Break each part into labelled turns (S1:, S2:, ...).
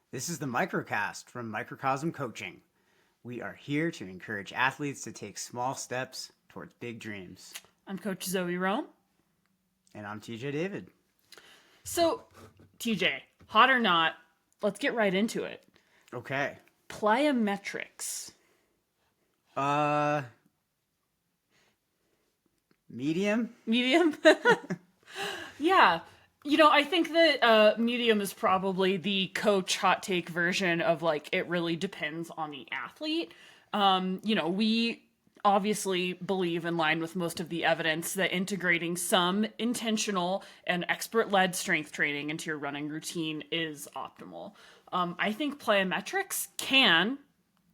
S1: This is the MicroCast from Microcosm Coaching. We are here to encourage athletes to take small steps towards big dreams.
S2: I'm Coach Zoe Rome.
S1: And I'm TJ David.
S2: So, TJ, hot or not, let's get right into it.
S1: Okay.
S2: Plyometrics.
S1: Medium?
S2: Medium? Yeah. I think that medium is probably the coach hot take version of like, it really depends on the athlete. We obviously believe, in line with most of the evidence, that integrating some intentional and expert-led strength training into your running routine is optimal. I think plyometrics can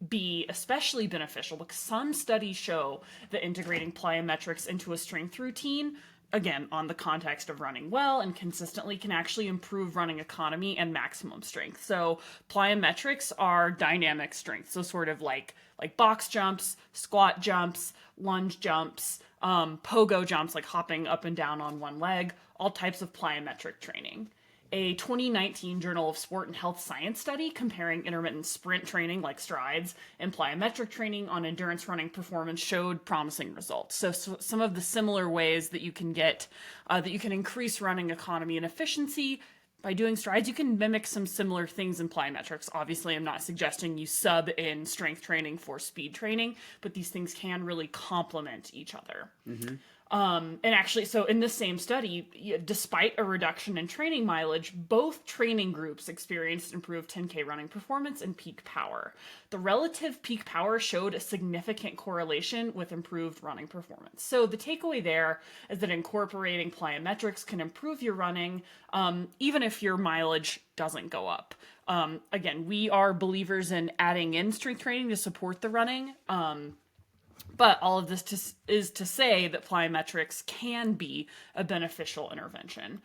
S2: be especially beneficial because some studies show that integrating plyometrics into a strength routine, again, on the context of running well and consistently, can actually improve running economy and maximum strength. So plyometrics are dynamic strength, so sort of like box jumps, squat jumps, lunge jumps, pogo jumps, like hopping up and down on one leg, all types of plyometric training. A 2019 Journal of Sport and Health Science study comparing intermittent sprint training like strides and plyometric training on endurance running performance showed promising results. So some of the similar ways that you can increase running economy and efficiency by doing strides, you can mimic some similar things in plyometrics. Obviously, I'm not suggesting you sub in strength training for speed training, but these things can really complement each other. Mm-hmm. And actually, so in this same study, despite a reduction in training mileage, both training groups experienced improved 10K running performance and peak power. The relative peak power showed a significant correlation with improved running performance. So the takeaway there is that incorporating plyometrics can improve your running, even if your mileage doesn't go up. Again, we are believers in adding in strength training to support the running. But all of this is to say that plyometrics can be a beneficial intervention.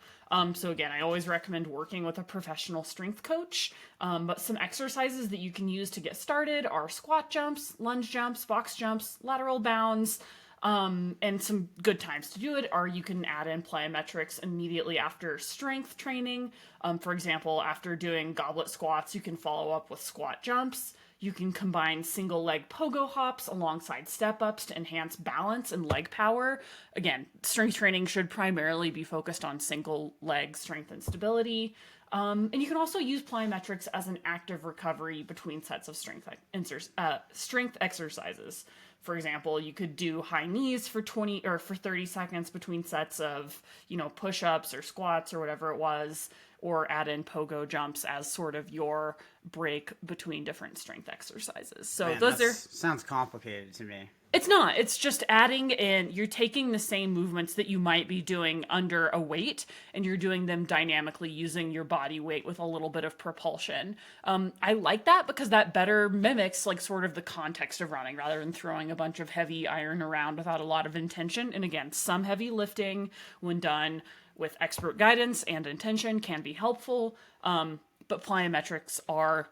S2: So again, I always recommend working with a professional strength coach. But some exercises that you can use to get started are squat jumps, lunge jumps, box jumps, lateral bounds. And some good times to do it are you can add in plyometrics immediately after strength training. For example, after doing goblet squats, you can follow up with squat jumps. You can combine single leg pogo hops alongside step ups to enhance balance and leg power. Again, strength training should primarily be focused on single leg strength and stability. And you can also use plyometrics as an active recovery between sets of strength exercises. For example, you could do high knees for 20 or for 30 seconds between sets of, push-ups or squats or whatever it was, or add in pogo jumps as sort of your break between different strength exercises. So
S1: Man, sounds complicated to me.
S2: It's not. It's just adding in, you're taking the same movements that you might be doing under a weight, and you're doing them dynamically using your body weight with a little bit of propulsion. I like that because that better mimics like sort of the context of running rather than throwing a bunch of heavy iron around without a lot of intention. And again, some heavy lifting when done with expert guidance and intention can be helpful. But plyometrics are,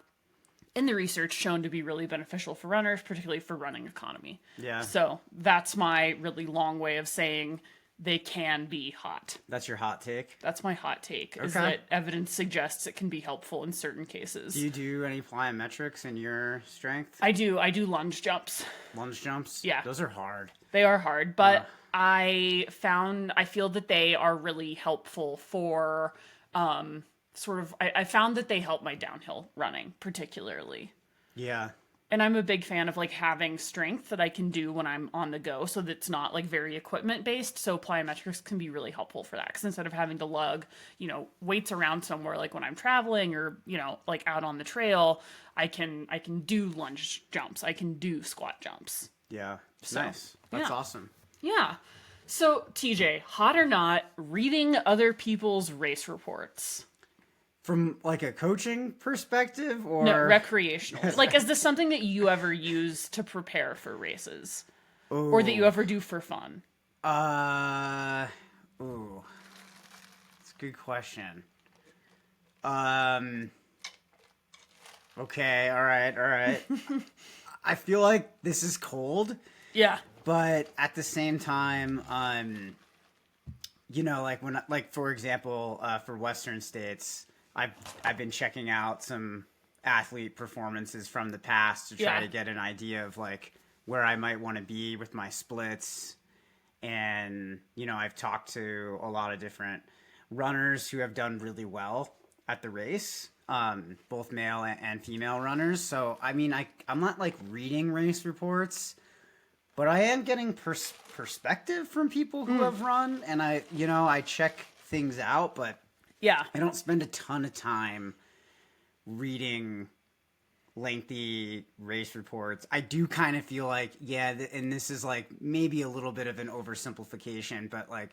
S2: in the research, shown to be really beneficial for runners, particularly for running economy.
S1: Yeah.
S2: So that's my really long way of saying they can be hot.
S1: That's your hot take?
S2: That's my hot take, is
S1: Okay.
S2: that evidence suggests it can be helpful in certain cases.
S1: Do you do any plyometrics in your strength?
S2: I do lunge jumps.
S1: Lunge jumps?
S2: Yeah.
S1: Those are hard.
S2: They are hard, but I feel that they are really helpful for I found that they help my downhill running particularly.
S1: Yeah.
S2: And I'm a big fan of like having strength that I can do when I'm on the go, so that's not like very equipment based. So plyometrics can be really helpful for that, because instead of having to lug, weights around somewhere, like when I'm traveling or, like out on the trail, I can do lunge jumps. I can do squat jumps.
S1: Yeah. Nice. That's awesome.
S2: Yeah. So TJ, hot or not, reading other people's race reports?
S1: From like a coaching perspective, or
S2: No, recreational. Like, is this something that you ever use to prepare for races?
S1: Ooh.
S2: Or that you ever do for fun?
S1: It's a good question. Okay, all right. I feel like this is cold.
S2: Yeah.
S1: But at the same time, like for example, for Western states, I've been checking out some athlete performances from the past to try to get an idea of like where I might want to be with my splits. And, I've talked to a lot of different runners who have done really well at the race, both male and female runners. So, I mean, I'm not like reading race reports, but I am getting perspective from people who have run, and I check things out, but I don't spend a ton of time reading lengthy race reports. I do kind of feel like, and this is like maybe a little bit of an oversimplification, but like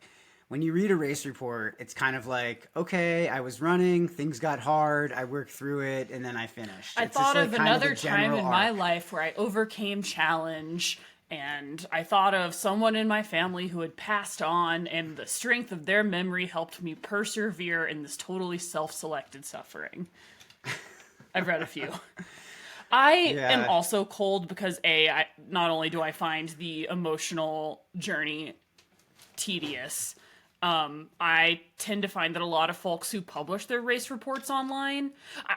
S1: when you read a race report, it's kind of like, okay, I was running, things got hard, I worked through it, and then I finished.
S2: I thought of another time in my life where I overcame challenge, and I thought of someone in my family who had passed on, and the strength of their memory helped me persevere in this totally self-selected suffering. I've read a few. I am also cold because not only do I find the emotional journey tedious, I tend to find that a lot of folks who publish their race reports online,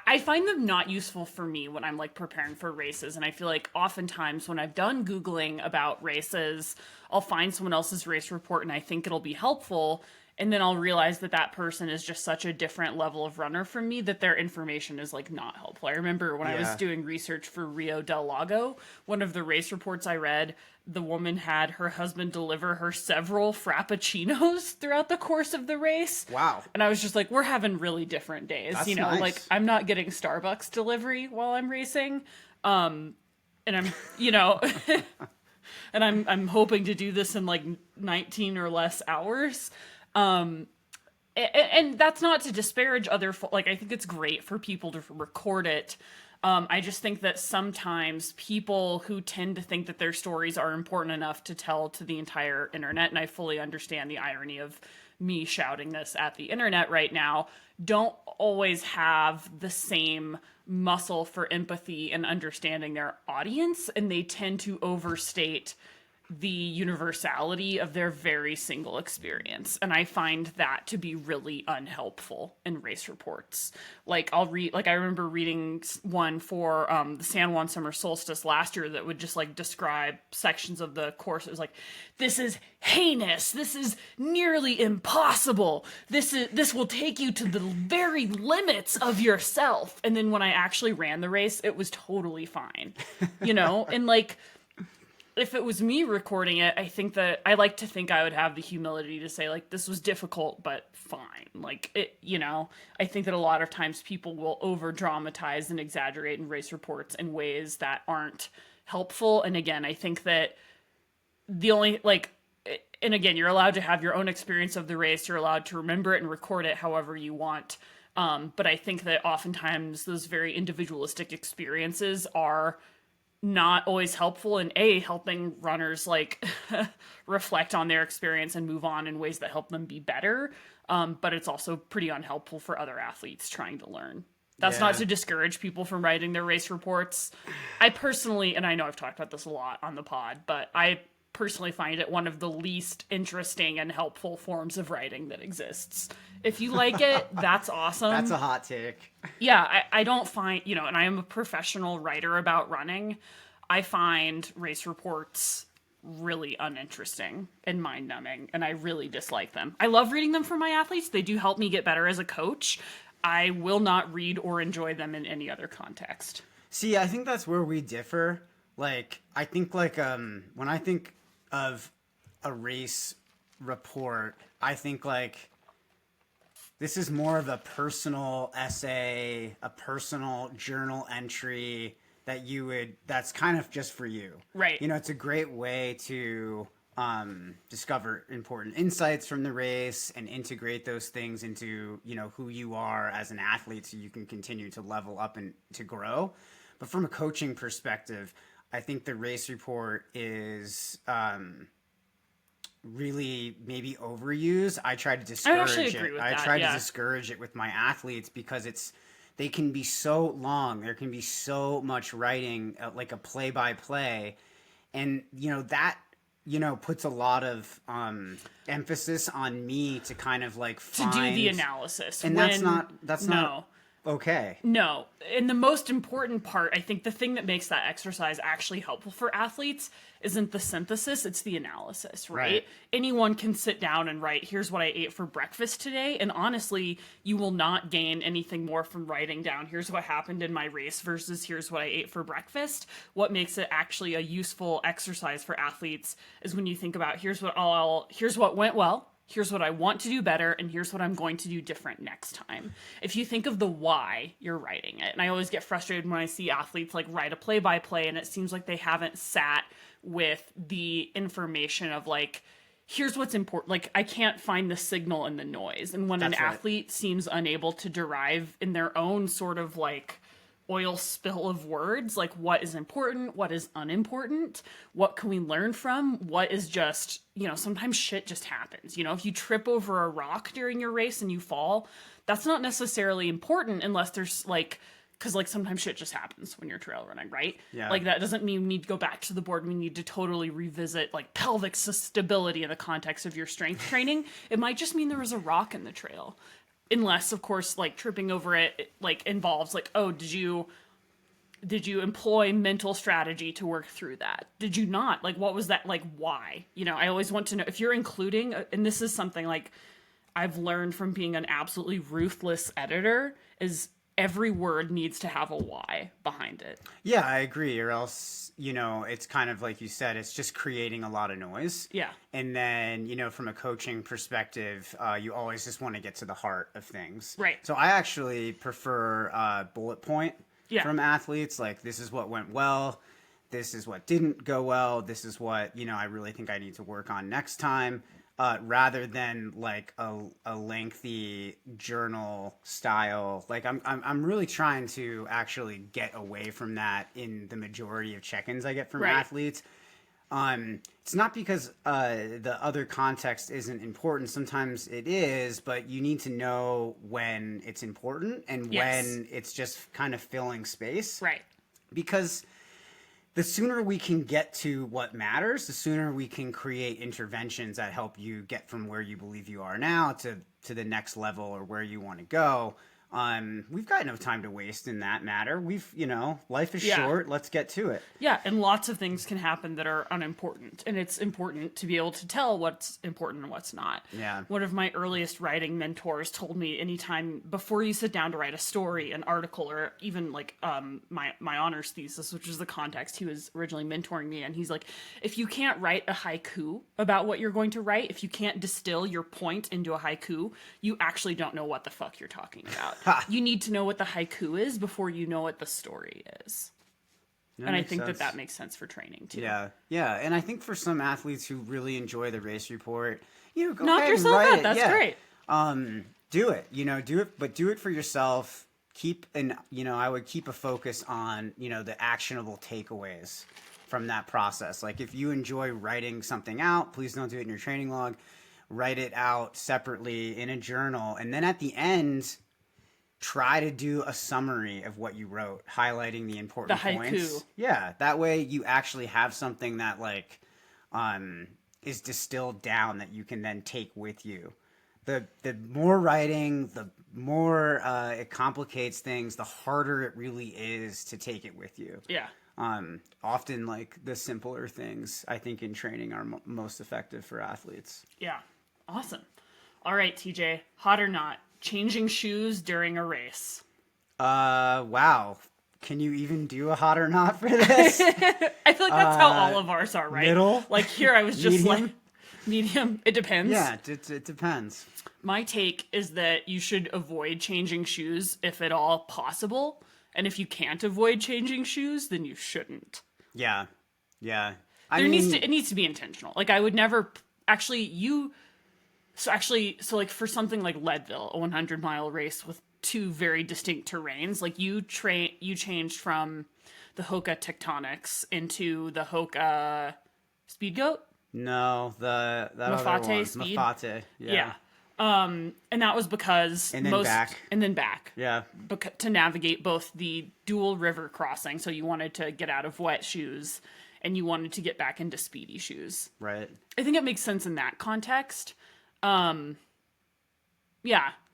S2: I find them not useful for me when I'm like preparing for races. And I feel like oftentimes when I've done Googling about races, I'll find someone else's race report and I think it'll be helpful. And then I'll realize that that person is just such a different level of runner from me that their information is like not helpful. I remember when I was doing research for Rio del Lago, one of the race reports I read, the woman had her husband deliver her several frappuccinos throughout the course of the race.
S1: Wow.
S2: And I was just like, we're having really different days.
S1: That's nice.
S2: Like I'm not getting Starbucks delivery while I'm racing. And I'm, and I'm hoping to do this in like 19 or less hours. And that's not to disparage other, like, I think it's great for people to record it. I just think that sometimes people who tend to think that their stories are important enough to tell to the entire internet, and I fully understand the irony of me shouting this at the internet right now, don't always have the same muscle for empathy and understanding their audience, and they tend to overstate the universality of their very single experience. And I find that to be really unhelpful in race reports. Like I remember reading one for the San Juan Summer Solstice last year that would just like describe sections of the course. It was like, this is heinous. This is nearly impossible. This will take you to the very limits of yourself. And then when I actually ran the race, it was totally fine, and like, if it was me recording it, I think that I like to think I would have the humility to say, like, this was difficult, but fine. Like, I think that a lot of times people will over dramatize and exaggerate in race reports in ways that aren't helpful. And again, I think that and again, you're allowed to have your own experience of the race. You're allowed to remember it and record it however you want. But I think that oftentimes those very individualistic experiences are not always helpful in helping runners like reflect on their experience and move on in ways that help them be better. But it's also pretty unhelpful for other athletes trying to learn. That's not to discourage people from writing their race reports. I personally, and I know I've talked about this a lot on the pod, but I personally find it one of the least interesting and helpful forms of writing that exists. If you like it, that's awesome.
S1: That's a hot take.
S2: Yeah, I don't find, and I am a professional writer about running. I find race reports really uninteresting and mind-numbing, and I really dislike them. I love reading them for my athletes. They do help me get better as a coach. I will not read or enjoy them in any other context.
S1: See, I think that's where we differ. Like, I think, like, when I think of a race report, I think, like, this is more of a personal essay, a personal journal entry that's kind of just for you.
S2: Right.
S1: It's a great way to discover important insights from the race and integrate those things into, who you are as an athlete so you can continue to level up and to grow. But from a coaching perspective, I think the race report is really maybe overused. I try to discourage it. I try to discourage it with my athletes because they can be so long. There can be so much writing, like a play-by-play, and that puts a lot of emphasis on me to kind of like find,
S2: to do the analysis,
S1: and that's not okay.
S2: No. And the most important part, I think the thing that makes that exercise actually helpful for athletes isn't the synthesis, it's the analysis, right? Anyone can sit down and write, here's what I ate for breakfast today. And honestly, you will not gain anything more from writing down, here's what happened in my race versus here's what I ate for breakfast. What makes it actually a useful exercise for athletes is when you think about, here's what went well. Here's what I want to do better, and here's what I'm going to do different next time. If you think of the why, you're writing it. And I always get frustrated when I see athletes like write a play-by-play, and it seems like they haven't sat with the information of like, here's what's important. Like, I can't find the signal in the noise. And when an athlete seems unable to derive in their own sort of like oil spill of words, like what is important, what is unimportant, what can we learn from, what is just, sometimes shit just happens. If you trip over a rock during your race and you fall, that's not necessarily important unless there's like, because like sometimes shit just happens when you're trail running, right?
S1: Yeah.
S2: Like that doesn't mean we need to go back to the board. We need to totally revisit like pelvic stability in the context of your strength training. It might just mean there was a rock in the trail. Unless, of course, like tripping over it like involves like, oh, did you employ mental strategy to work through that? Did you not? Like, what was that? Like, why? I always want to know if you're including, and this is something like I've learned from being an absolutely ruthless editor, is every word needs to have a why behind it.
S1: Yeah, I agree. Or else, it's kind of like you said, it's just creating a lot of noise.
S2: Yeah.
S1: And then, from a coaching perspective, you always just want to get to the heart of things.
S2: Right.
S1: So I actually prefer bullet point from athletes. Like, this is what went well. This is what didn't go well. This is what, I really think I need to work on next time. Rather than like a lengthy journal style. Like I'm really trying to actually get away from that in the majority of check-ins I get from athletes. It's not because the other context isn't important. Sometimes it is, but you need to know when it's important and when it's just kind of filling space.
S2: Right.
S1: Because the sooner we can get to what matters, the sooner we can create interventions that help you get from where you believe you are now to the next level or where you want to go. We've got no time to waste in that matter. Life is short. Let's get to it.
S2: Yeah, and lots of things can happen that are unimportant, and it's important to be able to tell what's important and what's not.
S1: Yeah.
S2: One of my earliest writing mentors told me anytime before you sit down to write a story, an article, or even like my honors thesis, which is the context he was originally mentoring me in, he's like, if you can't write a haiku about what you're going to write, if you can't distill your point into a haiku, you actually don't know what the fuck you're talking about. You need to know what the haiku is before you know what the story is. And I think that makes sense for training too.
S1: Yeah, yeah. And I think for some athletes who really enjoy the race report, go
S2: knock
S1: ahead
S2: yourself
S1: and write
S2: out.
S1: it.
S2: That's great.
S1: Do it. Do it, but do it for yourself. I would keep a focus on, the actionable takeaways from that process. Like if you enjoy writing something out, please don't do it in your training log. Write it out separately in a journal, and then at the end, try to do a summary of what you wrote, highlighting the important points. Yeah, that way you actually have something that like is distilled down that you can then take with you. The more writing, the more it complicates things, the harder it really is to take it with you.
S2: Yeah.
S1: Often like the simpler things I think in training are most effective for athletes.
S2: Yeah. Awesome. All right, TJ, hot or not, changing shoes during a race.
S1: Wow. Can you even do a hot or not for this?
S2: I feel like that's how all of ours are, right?
S1: Middle?
S2: Like here I was just
S1: Medium?
S2: like, medium. It depends.
S1: Yeah, it depends.
S2: My take is that you should avoid changing shoes if at all possible. And if you can't avoid changing shoes, then you shouldn't.
S1: Yeah. Yeah.
S2: It needs to be intentional. Like I would never so like for something like Leadville, a 100-mile race with two very distinct terrains, like you changed from the Hoka Tectonics into the Hoka Speed Goat?
S1: No, that
S2: Mafate
S1: other one.
S2: Speed?
S1: Mafate, yeah.
S2: And that was because
S1: And then back. Yeah.
S2: To navigate both the dual river crossing, so you wanted to get out of wet shoes and you wanted to get back into speedy shoes.
S1: Right.
S2: I think it makes sense in that context. Yeah.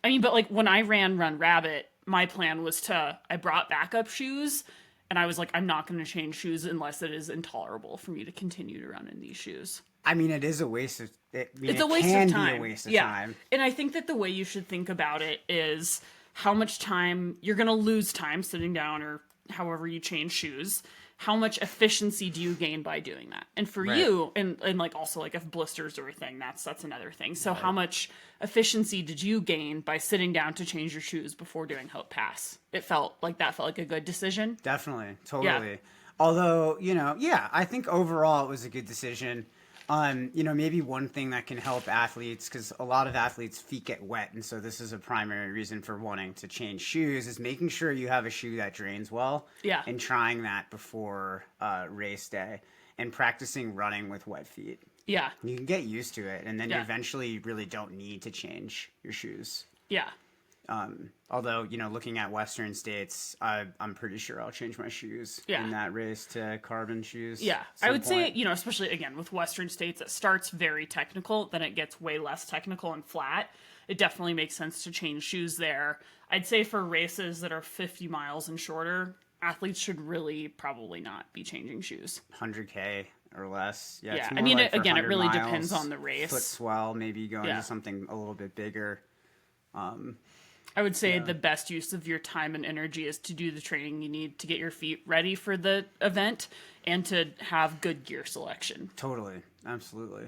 S2: I mean, but like when I ran Run Rabbit, my plan was I brought backup shoes, and I was like, I'm not going to change shoes unless it is intolerable for me to continue to run in these shoes.
S1: I mean, it is a waste of.
S2: It's a waste of time.
S1: Be a waste of time.
S2: And I think that the way you should think about it is how much time you're going to lose time sitting down or however you change shoes. How much efficiency do you gain by doing that? And for you, and like also like if blisters are a thing, that's another thing. So how much efficiency did you gain by sitting down to change your shoes before doing Hope Pass? That felt like a good decision.
S1: Definitely, totally. Although, I think overall it was a good decision. Maybe one thing that can help athletes, because a lot of athletes' feet get wet, and so this is a primary reason for wanting to change shoes, is making sure you have a shoe that drains well.
S2: Yeah.
S1: And trying that before race day, and practicing running with wet feet.
S2: Yeah.
S1: You can get used to it, and then you eventually really don't need to change your shoes.
S2: Yeah.
S1: Although, looking at Western states, I'm pretty sure I'll change my shoes in that race to carbon shoes.
S2: Yeah. I would say, especially again with Western states, it starts very technical, then it gets way less technical and flat. It definitely makes sense to change shoes there. I'd say for races that are 50 miles and shorter, athletes should really probably not be changing shoes.
S1: 100K or less. Yeah.
S2: Yeah.
S1: It's more
S2: I mean,
S1: like
S2: again, it really
S1: miles,
S2: depends on the race.
S1: Foot swell, maybe going to something a little bit bigger.
S2: I would say the best use of your time and energy is to do the training you need to get your feet ready for the event and to have good gear selection.
S1: Totally. Absolutely.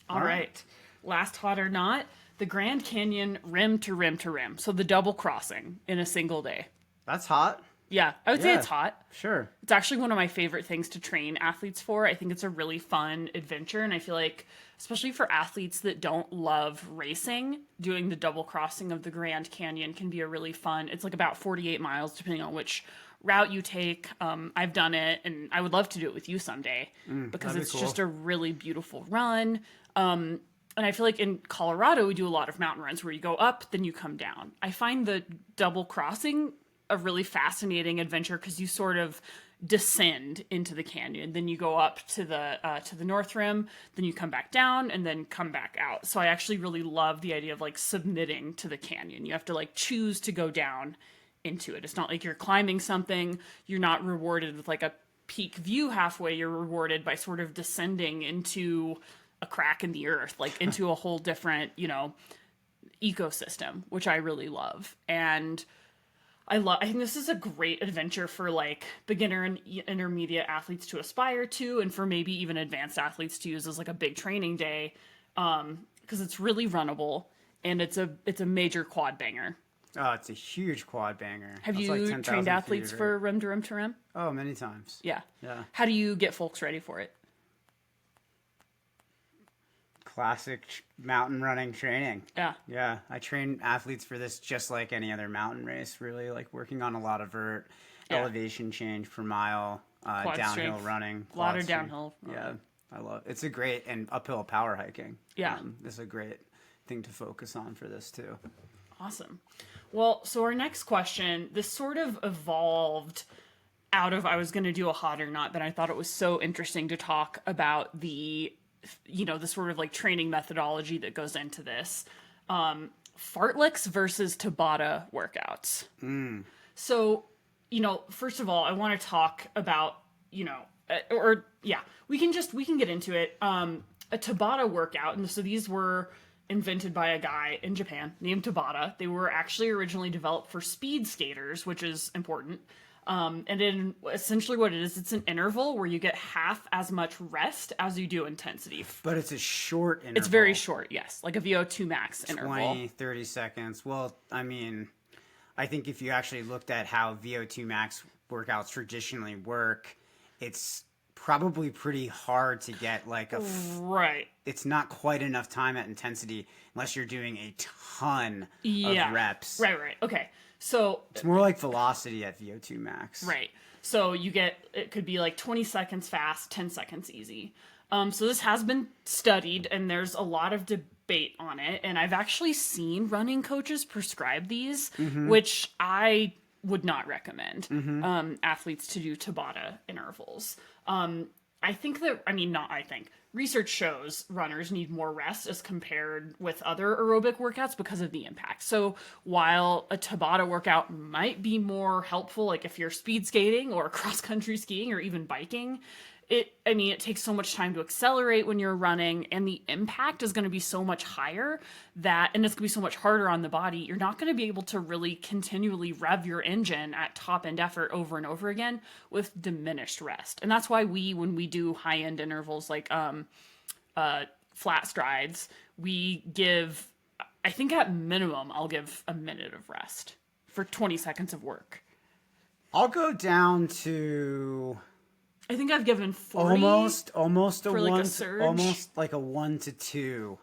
S2: All right. Last hot or not, the Grand Canyon rim to rim to rim. So the double crossing in a single day.
S1: That's hot.
S2: Yeah, I would say it's hot.
S1: Sure.
S2: It's actually one of my favorite things to train athletes for. I think it's a really fun adventure, and I feel like, especially for athletes that don't love racing, doing the double crossing of the Grand Canyon can be a really fun. It's like about 48 miles, depending on which route you take. I've done it, and I would love to do it with you someday because it's just a really beautiful run. And I feel like in Colorado, we do a lot of mountain runs where you go up, then you come down. I find the double crossing a really fascinating adventure because you sort of descend into the canyon, then you go up to the north rim, then you come back down and then come back out. So I actually really love the idea of like submitting to the canyon. You have to like choose to go down into it. It's not like you're climbing something. You're not rewarded with like a peak view halfway. You're rewarded by sort of descending into a crack in the earth, like into a whole different, ecosystem, which I really love. And I think this is a great adventure for like beginner and intermediate athletes to aspire to, and for maybe even advanced athletes to use as like a big training day, because it's really runnable and it's a major quad banger.
S1: Oh, it's a huge quad banger.
S2: Have you trained athletes for rim to rim to rim?
S1: Oh, many times.
S2: Yeah.
S1: Yeah.
S2: How do you get folks ready for it?
S1: Classic mountain running training.
S2: Yeah.
S1: Yeah. I train athletes for this just like any other mountain race, really, like working on a lot of elevation change per mile, downhill
S2: strength.
S1: running.
S2: A lot of downhill.
S1: Yeah. I love it. It's a great, and uphill power hiking.
S2: Yeah.
S1: This is a great thing to focus on for this too.
S2: Awesome. Well, so our next question, this sort of evolved out of, I was going to do a hot or not, but I thought it was so interesting to talk about the sort of like training methodology that goes into this. Fartleks versus Tabata workouts. So, first of all, I want to talk about, we can get into it. A Tabata workout. And so these were invented by a guy in Japan named Tabata. They were actually originally developed for speed skaters, which is important. And then essentially what it is, it's an interval where you get half as much rest as you do intensity.
S1: But it's a short interval.
S2: It's very short, yes. Like a VO2 max interval.
S1: 20, 30 seconds. Well, I mean, I think if you actually looked at how VO2 max workouts traditionally work, it's probably pretty hard to get like
S2: right.
S1: It's not quite enough time at intensity unless you're doing a ton of reps.
S2: Right. Okay. So
S1: it's more like velocity at VO2 max.
S2: Right. So it could be like 20 seconds fast, 10 seconds easy. So this has been studied and there's a lot of debate on it. And I've actually seen running coaches prescribe these, which I would not recommend athletes to do Tabata intervals. I think that, I mean, not I think, research shows runners need more rest as compared with other aerobic workouts because of the impact. So while a Tabata workout might be more helpful, like if you're speed skating or cross country skiing or even biking, it takes so much time to accelerate when you're running, and the impact is going to be so much higher and it's going to be so much harder on the body. You're not going to be able to really continually rev your engine at top end effort over and over again with diminished rest. And that's why when we do high end intervals like flat strides, we give, I think at minimum, I'll give a minute of rest for 20 seconds of work.
S1: I'll go down to,
S2: I think I've given 40.
S1: almost a
S2: like
S1: one,
S2: a surge.
S1: almost like a 1 to 2,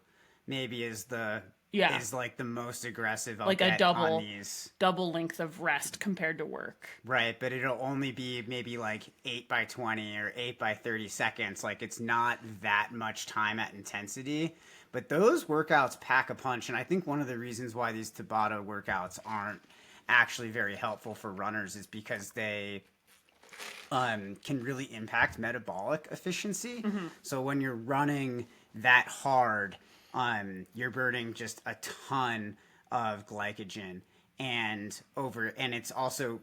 S1: maybe is like the most aggressive I'll
S2: like a
S1: get on these.
S2: double length of rest compared to work.
S1: Right, but it'll only be maybe like 8 by 20 or 8 by 30 seconds. Like it's not that much time at intensity. But those workouts pack a punch, and I think one of the reasons why these Tabata workouts aren't actually very helpful for runners is because they can really impact metabolic efficiency. Mm-hmm. So when you're running that hard, you're burning just a ton of glycogen, and it's also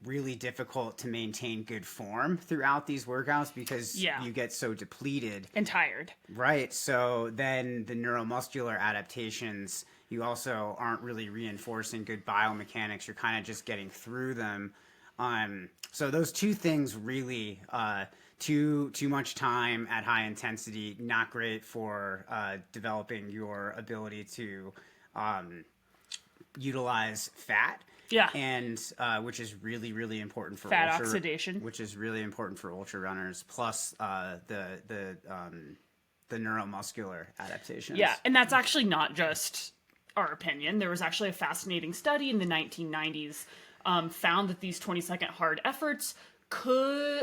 S1: really difficult to maintain good form throughout these workouts because you get so depleted
S2: and tired.
S1: Right. So then the neuromuscular adaptations, you also aren't really reinforcing good biomechanics. You're kind of just getting through them. So those two things really, too much time at high intensity, not great for developing your ability to utilize fat.
S2: Yeah.
S1: And which is really, really important for
S2: fat oxidation.
S1: Which is really important for ultra runners, plus the neuromuscular adaptations.
S2: Yeah, and that's actually not just our opinion. There was actually a fascinating study in the 1990s found that these 20-second hard efforts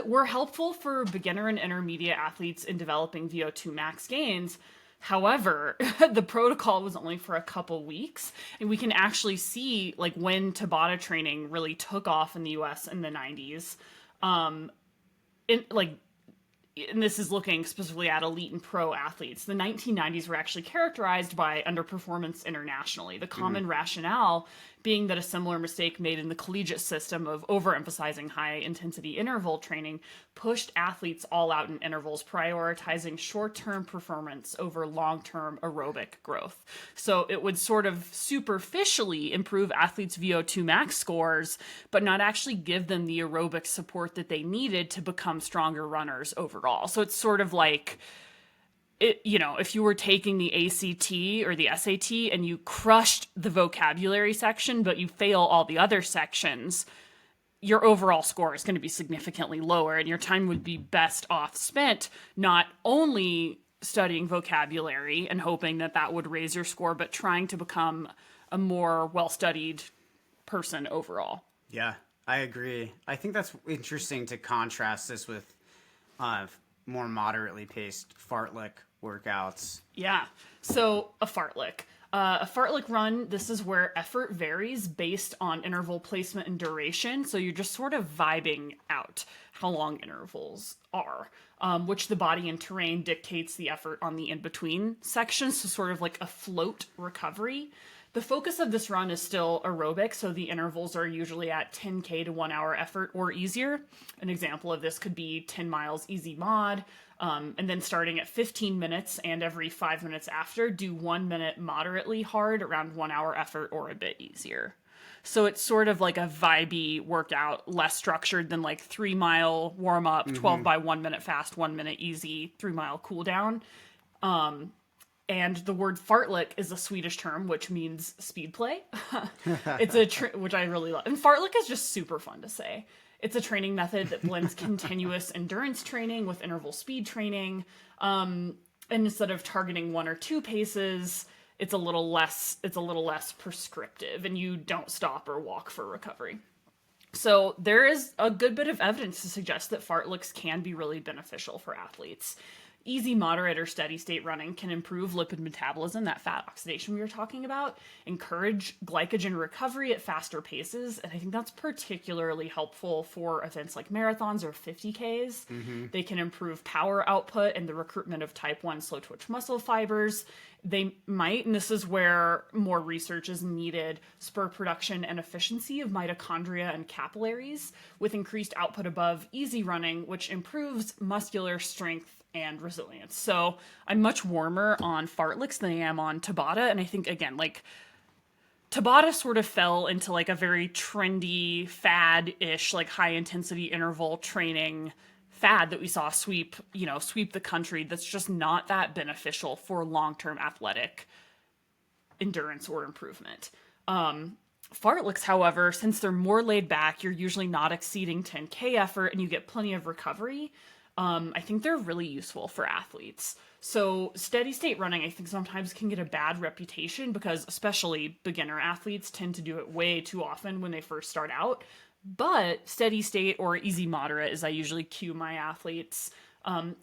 S2: were helpful for beginner and intermediate athletes in developing VO2 max gains. However, the protocol was only for a couple weeks, and we can actually see like when Tabata training really took off in the US in the 90s. And this is looking specifically at elite and pro athletes. The 1990s were actually characterized by underperformance internationally. The common rationale being that a similar mistake made in the collegiate system of overemphasizing high-intensity interval training pushed athletes all out in intervals, prioritizing short-term performance over long-term aerobic growth. So it would sort of superficially improve athletes' VO2 max scores, but not actually give them the aerobic support that they needed to become stronger runners overall. So it's sort of like, if you were taking the ACT or the SAT and you crushed the vocabulary section, but you fail all the other sections, your overall score is going to be significantly lower, and your time would be best off spent not only studying vocabulary and hoping that would raise your score, but trying to become a more well-studied person overall.
S1: Yeah, I agree. I think that's interesting to contrast this with more moderately paced fartlek workouts.
S2: Yeah. So a fartlek. A fartlek run, this is where effort varies based on interval placement and duration. So you're just sort of vibing out how long intervals are, which the body and terrain dictates the effort on the in-between sections. So sort of like a float recovery. The focus of this run is still aerobic, so the intervals are usually at 10K to 1 hour effort or easier. An example of this could be 10 miles easy mod, and then starting at 15 minutes and every 5 minutes after, do 1 minute moderately hard around 1 hour effort or a bit easier. So it's sort of like a vibey workout, less structured than like 3 mile warm up, 12 by 1 minute fast, 1 minute easy, 3 mile cool down. And the word fartlek is a Swedish term, which means speed play. It's which I really love. And fartlek is just super fun to say. It's a training method that blends continuous endurance training with interval speed training. And instead of targeting 1 or 2 paces, it's a little less prescriptive, and you don't stop or walk for recovery. So there is a good bit of evidence to suggest that fartleks can be really beneficial for athletes. Easy, moderate, or steady state running can improve lipid metabolism, that fat oxidation we were talking about, encourage glycogen recovery at faster paces, and I think that's particularly helpful for events like marathons or 50Ks. They can improve power output and the recruitment of type 1 slow twitch muscle fibers. They might, and this is where more research is needed, spur production and efficiency of mitochondria and capillaries with increased output above easy running, which improves muscular strength and resilience. So I'm much warmer on Fartleks than I am on Tabata. And I think, again, like, Tabata sort of fell into like a very trendy, fad-ish, like high intensity interval training fad that we saw sweep the country. That's just not that beneficial for long-term athletic endurance or improvement. Fartleks, however, since they're more laid back, you're usually not exceeding 10K effort and you get plenty of recovery. I think they're really useful for athletes. So steady state running, I think sometimes can get a bad reputation because especially beginner athletes tend to do it way too often when they first start out. But steady state or easy moderate, as I usually cue my athletes,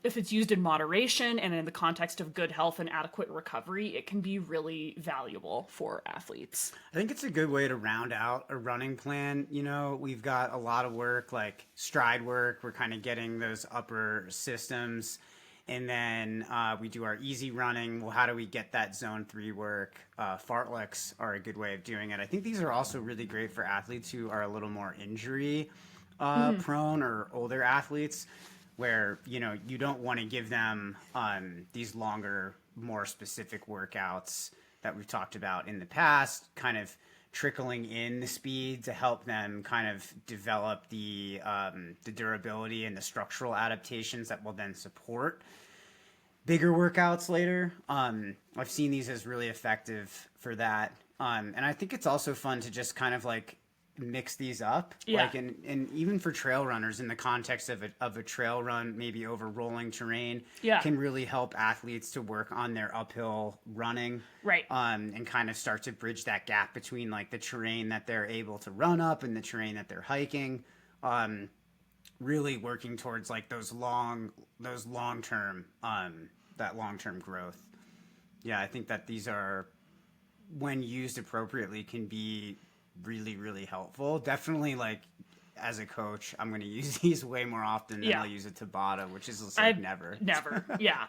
S2: if it's used in moderation and in the context of good health and adequate recovery, it can be really valuable for athletes.
S1: I think it's a good way to round out a running plan. You know, we've got a lot of work, like stride work. We're kind of getting those upper systems. And then we do our easy running. Well, how do we get that zone 3 work? Fartleks are a good way of doing it. I think these are also really great for athletes who are a little more injury prone or older athletes where, you know, you don't want to give them these longer, more specific workouts that we've talked about in the past, kind of trickling in the speed to help them kind of develop the durability and the structural adaptations that will then support bigger workouts later. I've seen these as really effective for that. And I think it's also fun to just kind of like mix these up.
S2: Yeah.
S1: Like, and even for trail runners in the context of a trail run, maybe over rolling terrain, can really help athletes to work on their uphill running.
S2: Right.
S1: And kind of start to bridge that gap between like the terrain that they're able to run up and the terrain that they're hiking. Really working towards like that long-term growth. Yeah, I think that these are, when used appropriately, can be really, really helpful. Definitely, like, as a coach, I'm going to use these way more often than I'll use a Tabata, which is like never.
S2: Yeah.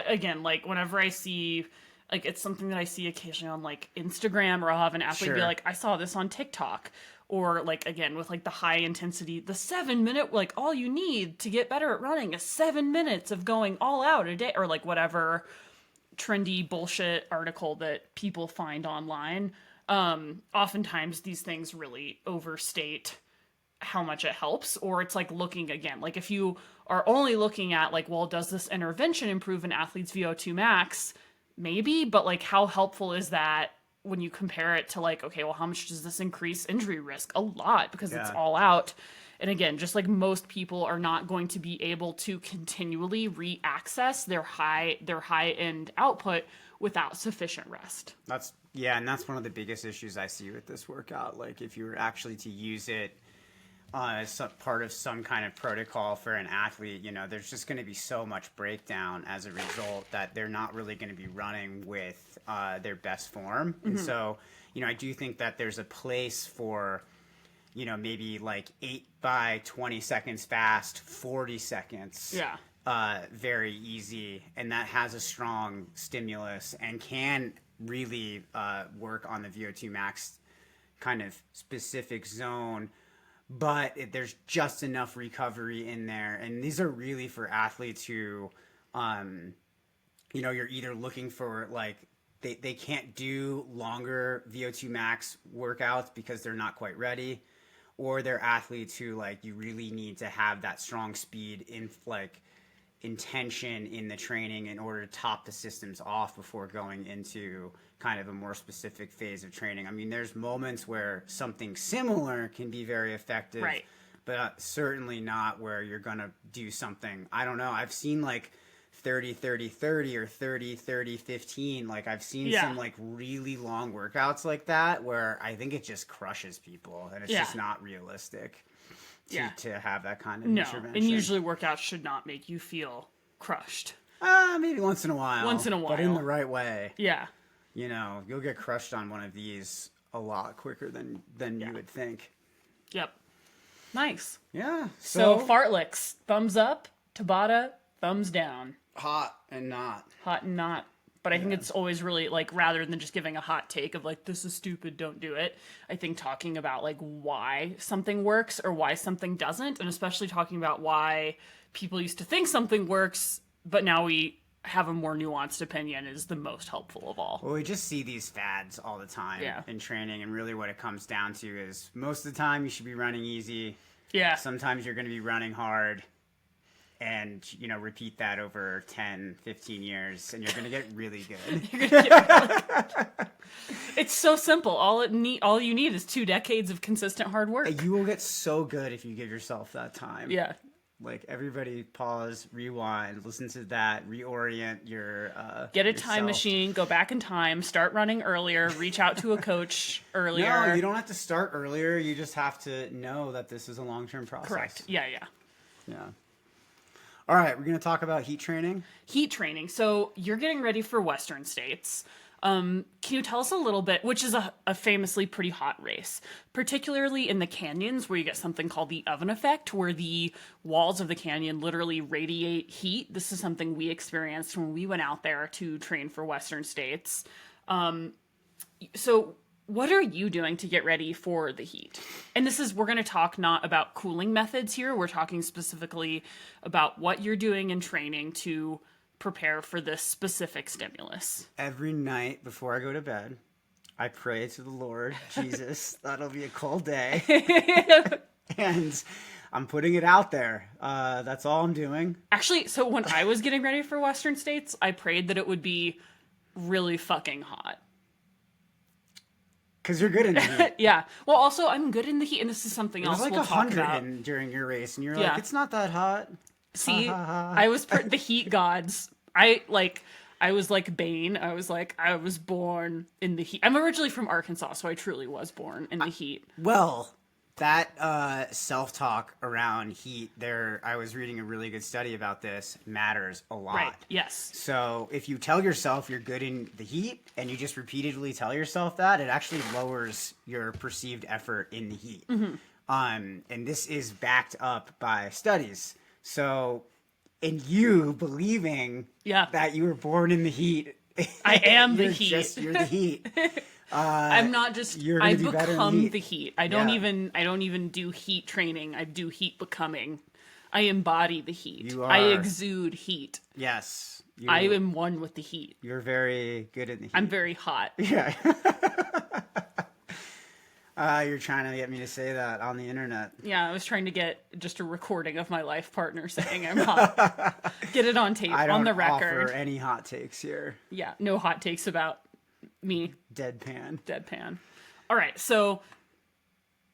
S2: Again, like, whenever I see, like, it's something that I see occasionally on, like, Instagram, or I'll have an athlete be like, I saw this on TikTok. Or, like, again, with, like, the high intensity, the 7-minute, like, all you need to get better at running is 7 minutes of going all out a day, or, like, whatever trendy bullshit article that people find online. Oftentimes these things really overstate how much it helps, or it's like looking again, like if you are only looking at like, well, does this intervention improve an athlete's VO2 max? Maybe, but like how helpful is that when you compare it to like, okay, well, how much does this increase injury risk? A lot, because it's all out. And again, just like most people are not going to be able to continually re-access their high-end output without sufficient rest.
S1: And that's one of the biggest issues I see with this workout. Like if you were actually to use it as part of some kind of protocol for an athlete, you know, there's just going to be so much breakdown as a result that they're not really going to be running with their best form. And so, you know, I do think that there's a place for, you know, maybe like 8 by 20 seconds fast, 40 seconds. Very easy. And that has a strong stimulus and can really work on the VO2 max kind of specific zone. But there's just enough recovery in there. And these are really for athletes who, you know, you're either looking for like, they can't do longer VO2 max workouts because they're not quite ready. Or they're athletes who like, you really need to have that strong speed in like intention in the training in order to top the systems off before going into kind of a more specific phase of training. I mean, there's moments where something similar can be very effective,
S2: right,
S1: but certainly not where you're going to do something. I don't know. I've seen like 30-30-30 or 30-30-15. Like I've seen some like really long workouts like that where I think it just crushes people and it's just not realistic to have that kind of intervention.
S2: And usually workouts should not make you feel crushed.
S1: Maybe once in a while.
S2: Once in a
S1: But in
S2: while.
S1: the right way.
S2: Yeah.
S1: You know, you'll get crushed on one of these a lot quicker than you would think.
S2: Yep. Nice.
S1: Yeah.
S2: So Fartleks, thumbs up. Tabata, thumbs down.
S1: hot and not.
S2: Hot and not. But I think it's always really, like, rather than just giving a hot take of, like, this is stupid, don't do it, I think talking about, like, why something works or why something doesn't, and especially talking about why people used to think something works, but now we have a more nuanced opinion is the most helpful of all.
S1: Well, we just see these fads all the time in training, and really what it comes down to is most of the time you should be running easy.
S2: Yeah.
S1: Sometimes you're going to be running hard. And, you know, repeat that over 10, 15 years, and you're going to get really good.
S2: It's so simple. All you need is 2 decades of consistent hard work.
S1: You will get so good if you give yourself that time.
S2: Yeah.
S1: Like, everybody pause, rewind, listen to that, reorient your
S2: Get a time machine, go back in time, start running earlier, reach out to a coach earlier.
S1: No, you don't have to start earlier. You just have to know that this is a long-term process.
S2: Correct. Yeah.
S1: Yeah. All right, we're going to talk about heat training.
S2: Heat training. So you're getting ready for Western States. Can you tell us a little bit, which is a famously pretty hot race, particularly in the canyons where you get something called the oven effect, where the walls of the canyon literally radiate heat. This is something we experienced when we went out there to train for Western States. So what are you doing to get ready for the heat? And we're going to talk not about cooling methods here. We're talking specifically about what you're doing in training to prepare for this specific stimulus.
S1: Every night before I go to bed, I pray to the Lord, Jesus, that'll be a cold day. And I'm putting it out there. That's all I'm doing.
S2: Actually, so when I was getting ready for Western States, I prayed that it would be really fucking hot.
S1: Because you're good in the heat.
S2: Yeah. Well, also, I'm good in the heat, and this is something else
S1: like
S2: we'll talk about.
S1: 100 during your race, and you're like, it's not that hot.
S2: See, I was the heat gods. I was like Bane. I was born in the heat. I'm originally from Arkansas, so I truly was born in the heat.
S1: Well, that self-talk around heat there, I was reading a really good study about this, matters a lot.
S2: Right, yes.
S1: So if you tell yourself you're good in the heat and you just repeatedly tell yourself that, it actually lowers your perceived effort in the heat. Mm-hmm. And this is backed up by studies. So in you believing that you were born in the heat,
S2: I am the heat.
S1: You're the heat.
S2: I'm not just. I become the heat. I don't
S1: Yeah.
S2: even do heat training. I do heat becoming. I embody the heat.
S1: You are.
S2: I exude heat.
S1: Yes.
S2: I am one with the heat.
S1: You're very good in the heat.
S2: I'm very hot.
S1: Yeah. You're trying to get me to say that on the internet.
S2: Yeah, I was trying to get just a recording of my life partner saying I'm hot. Get it on tape, on the record.
S1: I don't offer any hot takes here.
S2: Yeah, no hot takes about me.
S1: Deadpan.
S2: All right, so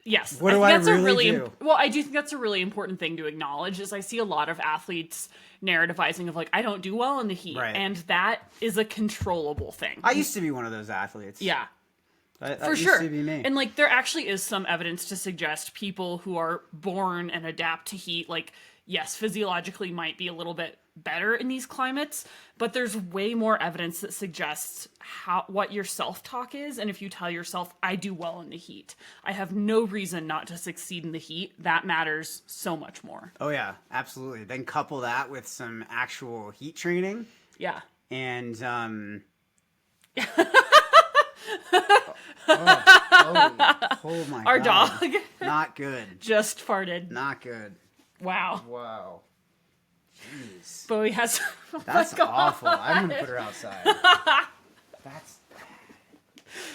S2: yes,
S1: what do I really do?
S2: Well, I do think that's a really important thing to acknowledge. Is I see a lot of athletes narrativizing of like I don't do well in the heat,
S1: right.
S2: And that is a controllable thing.
S1: I used to be one of those athletes.
S2: Yeah.
S1: That
S2: for
S1: used
S2: sure.
S1: to be me.
S2: And like there actually is some evidence to suggest people who are born and adapt to heat, like yes, physiologically might be a little bit better in these climates, but there's way more evidence that suggests what your self-talk is, and if you tell yourself I do well in the heat, I have no reason not to succeed in the heat, that matters so much more.
S1: Oh yeah, absolutely. Then couple that with some actual heat training.
S2: Yeah.
S1: And oh my
S2: Our
S1: God.
S2: dog
S1: Not good.
S2: just farted.
S1: Not good.
S2: Wow.
S1: Jeez.
S2: Bowie has.
S1: That's awful. I'm gonna put her outside. That's bad.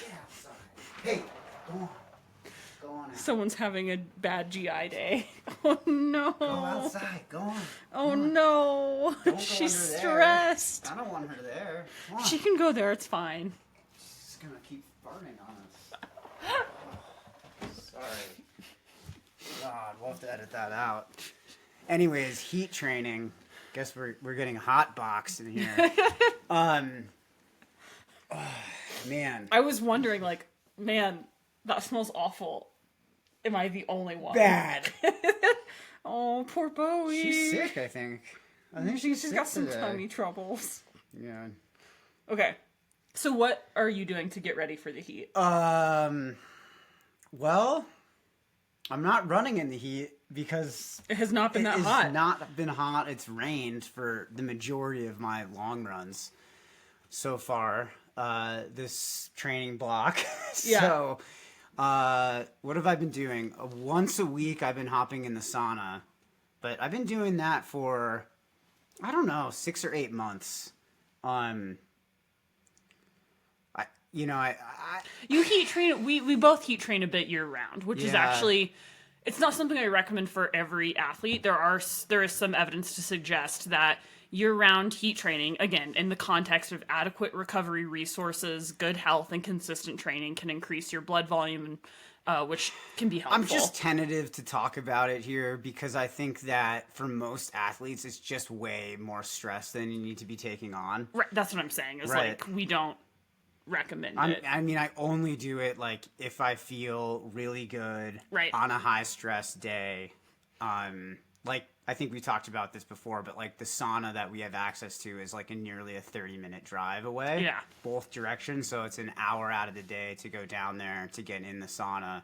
S1: Get outside. Hey, go on. Go on out.
S2: Someone's having a bad GI day. Oh no.
S1: Go outside. Go on.
S2: Oh no.
S1: Don't go
S2: She's
S1: under there.
S2: stressed.
S1: I don't want her there. Come on.
S2: She can go there. It's fine.
S1: She's gonna keep farting on us. Oh, sorry. God, we'll have to edit that out. Anyways, heat training. Guess we're getting hot boxed in here. Man.
S2: I was wondering, like, man, that smells awful. Am I the only one?
S1: Bad.
S2: Oh, poor Bowie.
S1: She's sick, I think. I think
S2: she's got some tummy troubles.
S1: Yeah.
S2: Okay. So what are you doing to get ready for the heat?
S1: Well, I'm not running in the heat because
S2: it has not been that hot.
S1: It's not been hot. It's rained for the majority of my long runs so far. This training block.
S2: Yeah.
S1: So, what have I been doing? Once a week, I've been hopping in the sauna, but I've been doing that for, I don't know, 6 or 8 months.
S2: You heat train. We both heat train a bit year round, which is actually, it's not something I recommend for every athlete. There is some evidence to suggest that year-round heat training, again, in the context of adequate recovery resources, good health, and consistent training, can increase your blood volume, which can be helpful.
S1: I'm just tentative to talk about it here because I think that for most athletes, it's just way more stress than you need to be taking on.
S2: Right, that's what I'm saying. Is like we don't recommend it.
S1: I mean, I only do it like if I feel really good on a high stress day. Like I think we talked about this before, but like the sauna that we have access to is like nearly a 30-minute drive away, both directions. So it's an hour out of the day to go down there to get in the sauna,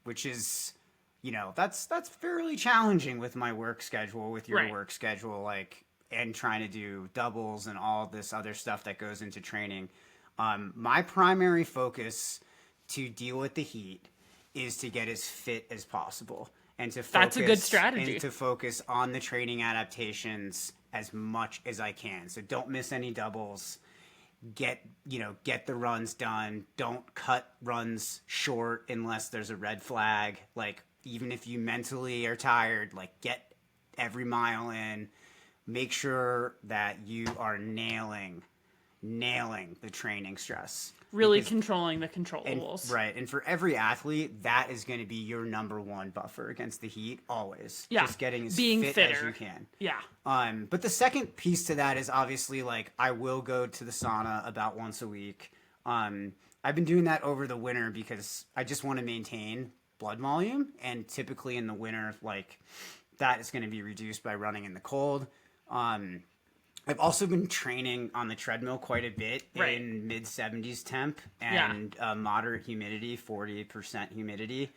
S1: which is, you know, that's fairly challenging with my work schedule, with your work schedule, like, and trying to do doubles and all this other stuff that goes into training. My primary focus to deal with the heat is to get as fit as possible. And to focus,
S2: that's a good strategy.
S1: And to focus on the training adaptations as much as I can. So don't miss any doubles. Get the runs done. Don't cut runs short unless there's a red flag. Like, even if you mentally are tired, like, get every mile in. Make sure that you are nailing the training stress.
S2: Really controlling the controllables.
S1: And for every athlete, that is going to be your number one buffer against the heat, always.
S2: Yeah.
S1: Just getting as
S2: being
S1: fit
S2: fitter
S1: as you can.
S2: Yeah.
S1: But the second piece to that is obviously, like, I will go to the sauna about once a week. I've been doing that over the winter because I just want to maintain blood volume. And typically in the winter, like, that is going to be reduced by running in the cold. I've also been training on the treadmill quite a bit in mid-70s temp and moderate humidity, 40% humidity.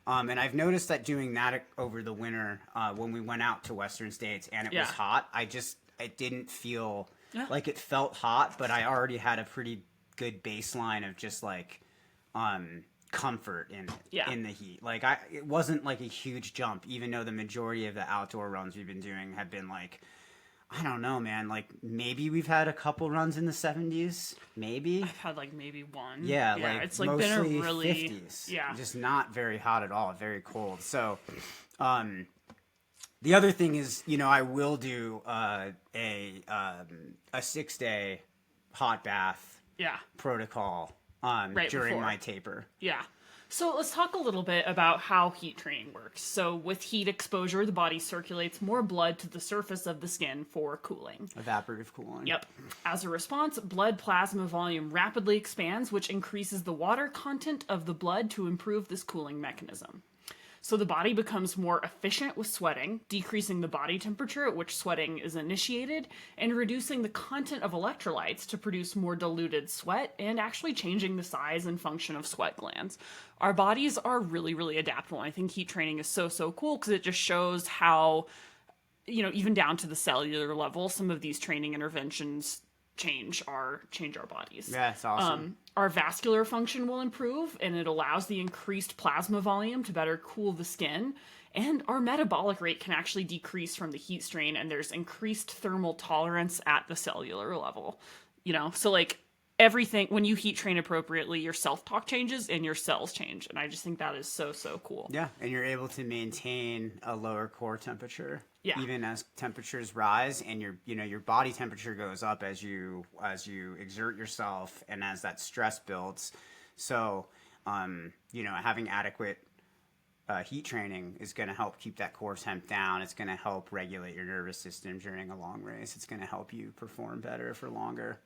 S1: And I've noticed that doing that over the winter, when we went out to Western States and it was hot, it didn't feel like it felt hot, but I already had a pretty good baseline of just like comfort in the heat. Like it wasn't like a huge jump, even though the majority of the outdoor runs we've been doing have been like, I don't know, man. Like, maybe we've had a couple runs in the 70s. Maybe.
S2: I've had, like, maybe one.
S1: Yeah, like,
S2: it's, like,
S1: mostly
S2: been a really...
S1: 50s.
S2: Yeah.
S1: Just not very hot at all. Very cold. So, the other thing is, you know, I will do a 6-day hot bath protocol during my taper.
S2: Yeah. So let's talk a little bit about how heat training works. So with heat exposure, the body circulates more blood to the surface of the skin for cooling.
S1: Evaporative cooling.
S2: Yep. As a response, blood plasma volume rapidly expands, which increases the water content of the blood to improve this cooling mechanism. So the body becomes more efficient with sweating, decreasing the body temperature at which sweating is initiated, and reducing the content of electrolytes to produce more diluted sweat, and actually changing the size and function of sweat glands. Our bodies are really, really adaptable. I think heat training is so cool because it just shows how, you know, even down to the cellular level, some of these training interventions change our bodies.
S1: Yeah, it's awesome.
S2: Our vascular function will improve, and it allows the increased plasma volume to better cool the skin. And our metabolic rate can actually decrease from the heat strain, and there's increased thermal tolerance at the cellular level. You know, so like everything, when you heat train appropriately, your self-talk changes and your cells change. And I just think that is so cool.
S1: Yeah, and you're able to maintain a lower core temperature.
S2: Yeah.
S1: Even as temperatures rise and your body temperature goes up as you exert yourself and as that stress builds. So, having adequate heat training is going to help keep that core temp down. It's going to help regulate your nervous system during a long race. It's going to help you perform better for longer.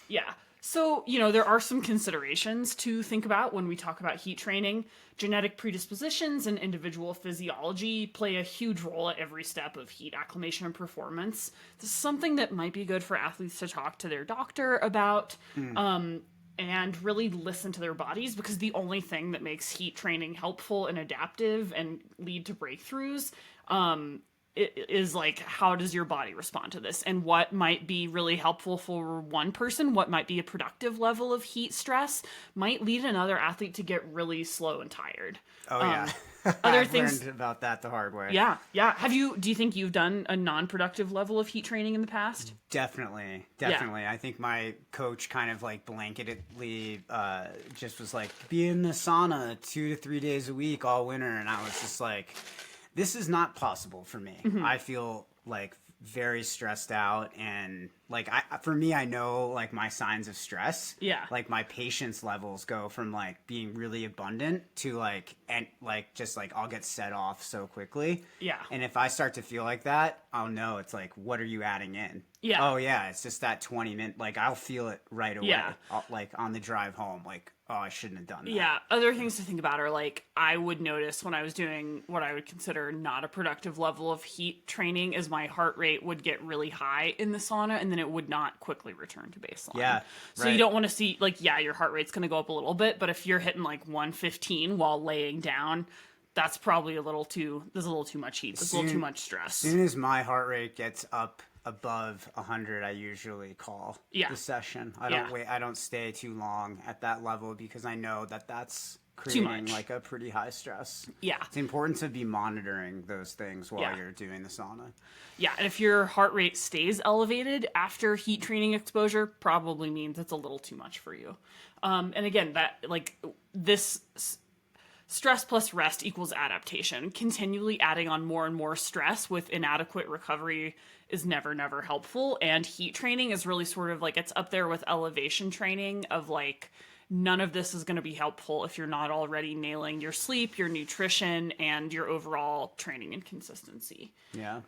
S2: Yeah. So, there are some considerations to think about when we talk about heat training. Genetic predispositions and individual physiology play a huge role at every step of heat acclimation and performance. This is something that might be good for athletes to talk to their doctor about, and really listen to their bodies, because the only thing that makes heat training helpful and adaptive and lead to breakthroughs is like, how does your body respond to this, and what might be really helpful for one person, what might be a productive level of heat stress, might lead another athlete to get really slow and tired.
S1: Oh yeah.
S2: Other
S1: I've
S2: things
S1: learned about that the hard way.
S2: Yeah. Do you think you've done a non-productive level of heat training in the past?
S1: Definitely. I think my coach kind of like blanketedly just was like, be in the sauna 2 to 3 days a week all winter, and I was just like, this is not possible for me. I feel like very stressed out, and like for me, I know like my signs of stress.
S2: Yeah.
S1: Like my patience levels go from like being really abundant to like, and like just like I'll get set off so quickly.
S2: Yeah.
S1: And if I start to feel like that, I'll know it's like, what are you adding in?
S2: Yeah.
S1: Oh yeah, it's just that 20-minute. Like I'll feel it right away.
S2: Yeah.
S1: Like on the drive home, like, oh, I shouldn't have done that.
S2: Yeah. Other things to think about are like, I would notice when I was doing what I would consider not a productive level of heat training, is my heart rate would get really high in the sauna, and then it would not quickly return to baseline.
S1: Yeah.
S2: So you don't want to see, like, yeah, your heart rate's going to go up a little bit, but if you're hitting like 115 while laying down, that's probably there's a little too much heat. There's a little too much stress.
S1: As soon as my heart rate gets up above 100, I usually call the session. I don't stay too long at that level, because I know that that's creating like a pretty high stress.
S2: Yeah.
S1: It's important to be monitoring those things while you're doing the sauna.
S2: Yeah, and if your heart rate stays elevated after heat training exposure, probably means it's a little too much for you. And again, that like this stress plus rest equals adaptation. Continually adding on more and more stress with inadequate recovery is never helpful. And heat training is really sort of like, it's up there with elevation training of like, none of this is going to be helpful if you're not already nailing your sleep, your nutrition, and your overall training and consistency.
S1: Yeah.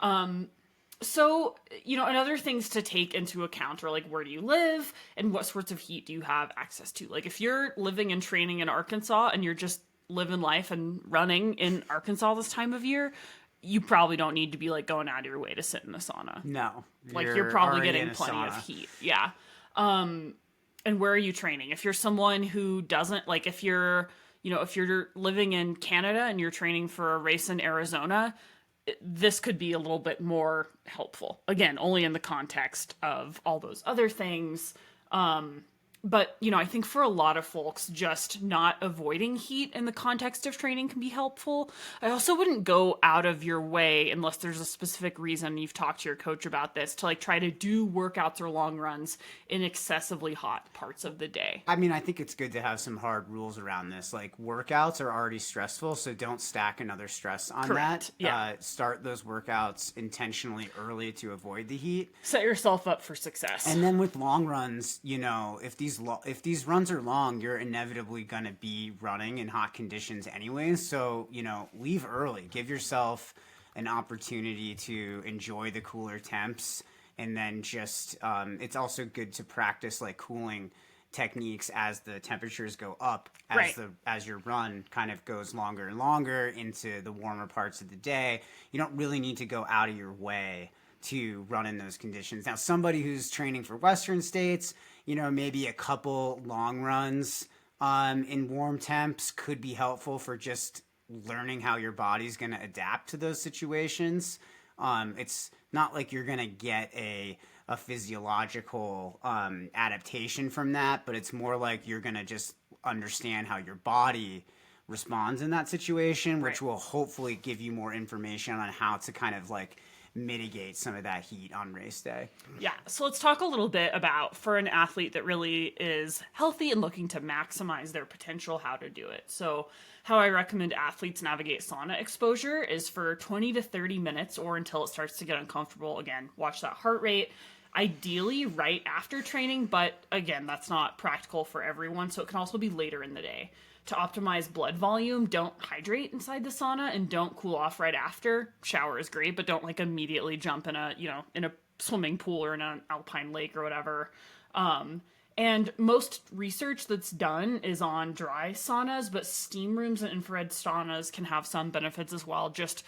S2: So, and other things to take into account are like, where do you live and what sorts of heat do you have access to? Like if you're living and training in Arkansas and you're just living life and running in Arkansas this time of year, you probably don't need to be like going out of your way to sit in the sauna.
S1: No.
S2: Like you're probably getting plenty of heat. Yeah. And where are you training? If you're someone who doesn't, like if you're living in Canada and you're training for a race in Arizona, this could be a little bit more helpful. Again, only in the context of all those other things. But, I think for a lot of folks, just not avoiding heat in the context of training can be helpful. I also wouldn't go out of your way, unless there's a specific reason you've talked to your coach about this, to like try to do workouts or long runs in excessively hot parts of the day.
S1: I mean, I think it's good to have some hard rules around this. Like workouts are already stressful, so don't stack another stress on
S2: Correct.
S1: that.
S2: Yeah.
S1: Start those workouts intentionally early to avoid the heat.
S2: Set yourself up for success.
S1: And then with long runs, if these runs are long, you're inevitably going to be running in hot conditions anyways. So, leave early. Give yourself an opportunity to enjoy the cooler temps. And then just, it's also good to practice like cooling techniques as the temperatures go up, as your run kind of goes longer and longer into the warmer parts of the day. You don't really need to go out of your way to run in those conditions. Now, somebody who's training for Western states, maybe a couple long runs in warm temps could be helpful for just learning how your body's going to adapt to those situations. It's not like you're going to get a physiological adaptation from that, but it's more like you're going to just understand how your body responds in that situation, which will hopefully give you more information on how to kind of like mitigate some of that heat on race day.
S2: Yeah, so let's talk a little bit about, for an athlete that really is healthy and looking to maximize their potential, how to do it. So how I recommend athletes navigate sauna exposure is for 20 to 30 minutes or until it starts to get uncomfortable. Again, watch that heart rate. Ideally right after training, but again, that's not practical for everyone, so it can also be later in the day. To optimize blood volume, don't hydrate inside the sauna and don't cool off right after. Shower is great, but don't like immediately jump in a swimming pool or in an alpine lake or whatever. And most research that's done is on dry saunas, but steam rooms and infrared saunas can have some benefits as well. Just,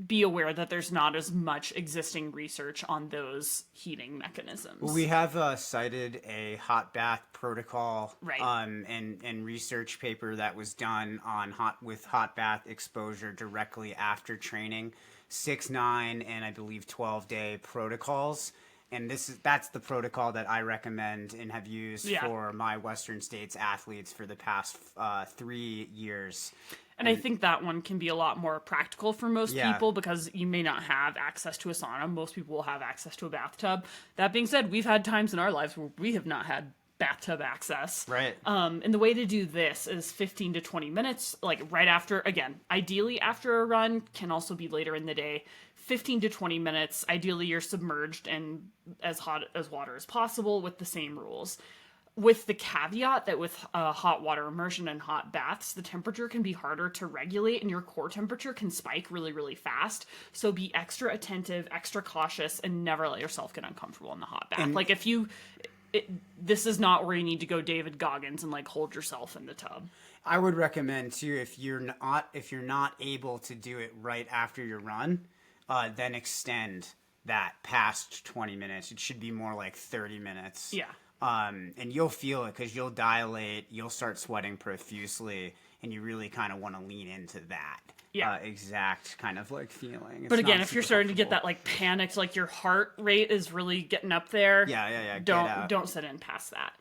S2: be aware that there's not as much existing research on those heating mechanisms.
S1: Well, we have cited a hot bath protocol,
S2: Right.
S1: And research paper that was done on hot bath exposure directly after training, 6, 9, and I believe 12-day protocols. And that's the protocol that I recommend and have used for my Western States athletes for the past 3 years.
S2: And I think that one can be a lot more practical for most people because you may not have access to a sauna. Most people will have access to a bathtub. That being said, we've had times in our lives where we have not had bathtub access.
S1: Right.
S2: And the way to do this is 15 to 20 minutes, like right after, again, ideally after a run, can also be later in the day. 15 to 20 minutes. Ideally, you're submerged in as hot as water as possible with the same rules. With the caveat that with hot water immersion and hot baths, the temperature can be harder to regulate and your core temperature can spike really, really fast. So be extra attentive, extra cautious, and never let yourself get uncomfortable in the hot bath. Like if this is not where you need to go David Goggins and like hold yourself in the tub.
S1: I would recommend too, if you're not able to do it right after your run, then extend that past 20 minutes. It should be more like 30 minutes.
S2: Yeah.
S1: And you'll feel it because you'll dilate, you'll start sweating profusely, and you really kind of want to lean into that exact kind of like feeling.
S2: But again, if you're starting to get that like panicked, like your heart rate is really getting up there, don't sit in past that.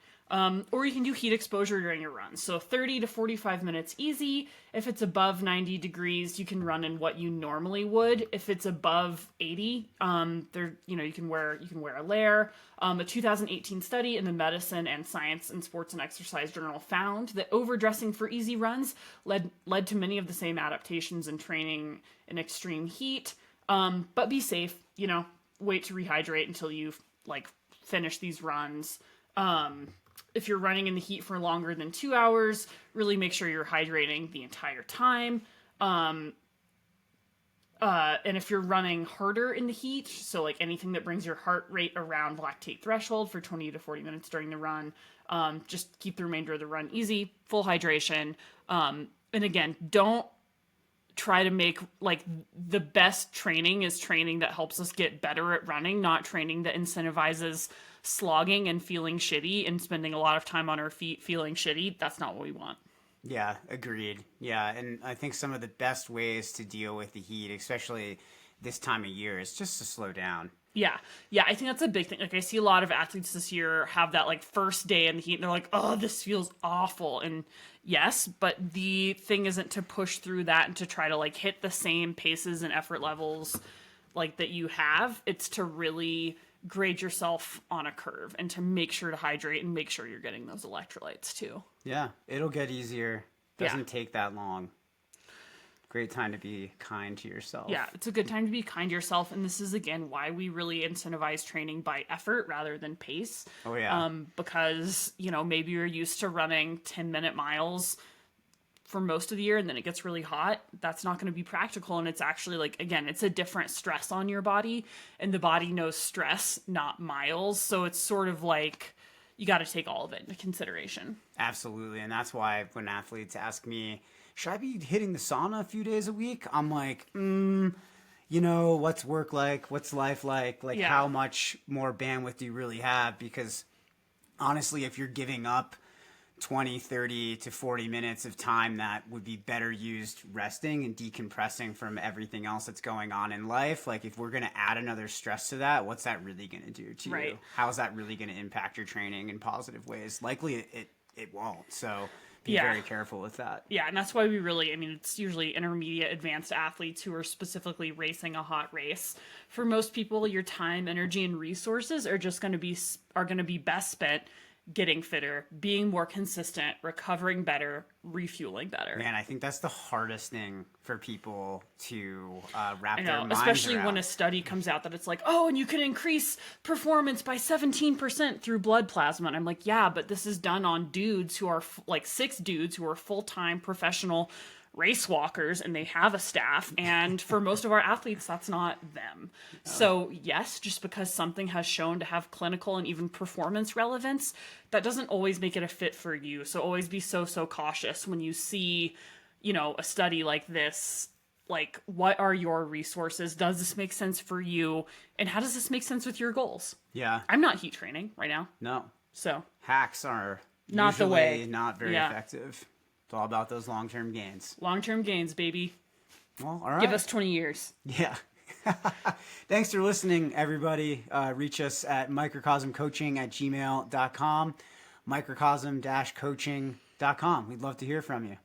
S2: Or you can do heat exposure during your run. So 30 to 45 minutes easy. If it's above 90 degrees, you can run in what you normally would. If it's above 80, you can wear a layer. A 2018 study in the Medicine and Science and Sports and Exercise Journal found that overdressing for easy runs led to many of the same adaptations in training in extreme heat. But be safe, wait to rehydrate until you've like finished these runs. If you're running in the heat for longer than 2 hours, really make sure you're hydrating the entire time. And if you're running harder in the heat, so like anything that brings your heart rate around lactate threshold for 20 to 40 minutes during the run, just keep the remainder of the run easy, full hydration. And again, don't try to make like the best training is training that helps us get better at running, not training that incentivizes slogging and feeling shitty and spending a lot of time on our feet feeling shitty. That's not what we want.
S1: Yeah, agreed. Yeah, and I think some of the best ways to deal with the heat, especially this time of year, is just to slow down.
S2: Yeah, I think that's a big thing. Like I see a lot of athletes this year have that like first day in the heat and they're like, oh, this feels awful. And yes, but the thing isn't to push through that and to try to like hit the same paces and effort levels like that you have. It's to really grade yourself on a curve and to make sure to hydrate and make sure you're getting those electrolytes too.
S1: Yeah, it'll get easier. Doesn't take that long. Great time to be kind to yourself.
S2: Yeah, it's a good time to be kind to yourself. And this is, again, why we really incentivize training by effort rather than pace.
S1: Oh, yeah.
S2: Because, maybe you're used to running 10-minute miles for most of the year and then it gets really hot. That's not going to be practical. And it's actually like, again, it's a different stress on your body. And the body knows stress, not miles. So it's sort of like you got to take all of it into consideration.
S1: Absolutely. And that's why when athletes ask me, should I be hitting the sauna a few days a week? I'm like, what's work like? What's life like? Like, how much more bandwidth do you really have? Because honestly, if you're giving up 20, 30 to 40 minutes of time that would be better used resting and decompressing from everything else that's going on in life, like if we're going to add another stress to that, what's that really going to do to you? How is that really going to impact your training in positive ways? Likely it won't. So be very careful with that.
S2: Yeah, and that's why it's usually intermediate advanced athletes who are specifically racing a hot race. For most people, your time, energy, and resources are just going to be best spent getting fitter, being more consistent, recovering better, refueling better.
S1: Man, I think that's the hardest thing for people to wrap their minds
S2: especially
S1: around.
S2: When a study comes out that it's like, oh, and you can increase performance by 17% through blood plasma. And I'm like, yeah, but this is done on dudes who are 6 dudes who are full-time professional race walkers and they have a staff. And for most of our athletes, that's not them. No. So yes, just because something has shown to have clinical and even performance relevance, that doesn't always make it a fit for you. So always be so cautious when you see, a study like this. Like, what are your resources? Does this make sense for you? And how does this make sense with your goals?
S1: Yeah.
S2: I'm not heat training right now.
S1: No.
S2: So
S1: hacks are
S2: not the way.
S1: Not very effective. It's all about those long-term gains.
S2: Long-term gains, baby.
S1: Well, all right.
S2: Give us 20 years.
S1: Yeah. Thanks for listening, everybody. Reach us at microcosmcoaching@gmail.com, microcosm-coaching.com. We'd love to hear from you.